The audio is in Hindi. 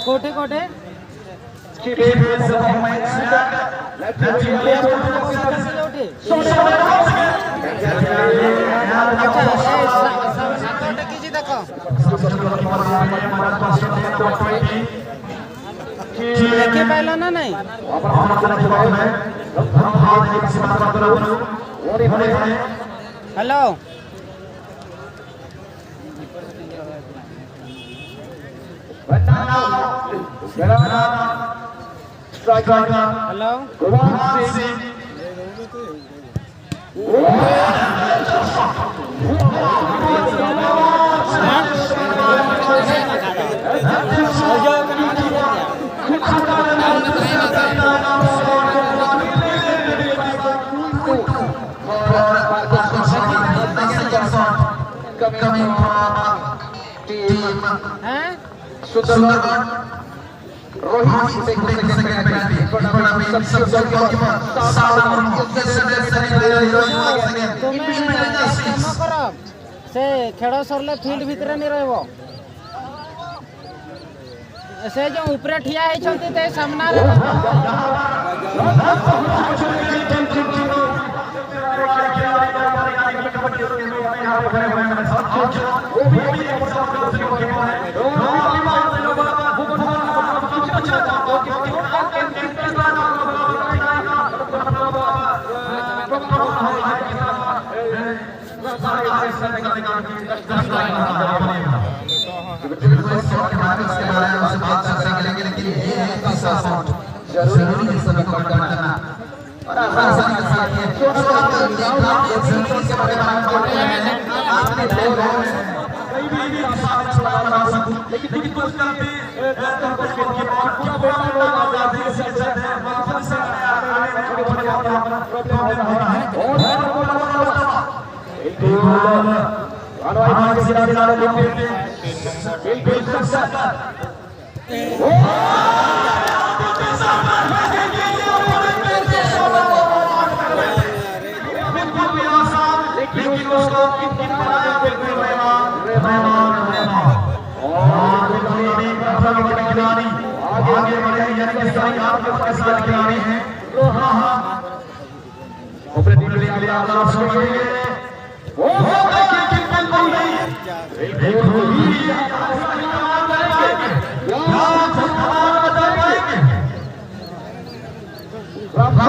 कोटे कोटे देखिए पहला ना नहीं हेलो हेलो सुंदरगढ़ रोहित से खेल सरले फील्ड भितर नहीं रहो से जो ऊपर ठिया है सामना जरूरी है सभी को करना और आसानी के साथ ये के बारे में आपने कई भी आसान छोड़ा बना सकूं लेकिन कुछ करते के बाद पूरा बेटा लोग आजादी से चलते हैं वापस से आने में थोड़ी प्रॉब्लम होता है और भाई सिरा दिला लेते बिल्कुल सर आगे बढ़े यानी सारी आपके पास खिलाड़ी हैं तो हाँ ऊपर टीम के लिए आप सुनिए वो बिल्कुल नहीं बिल्कुल ही राम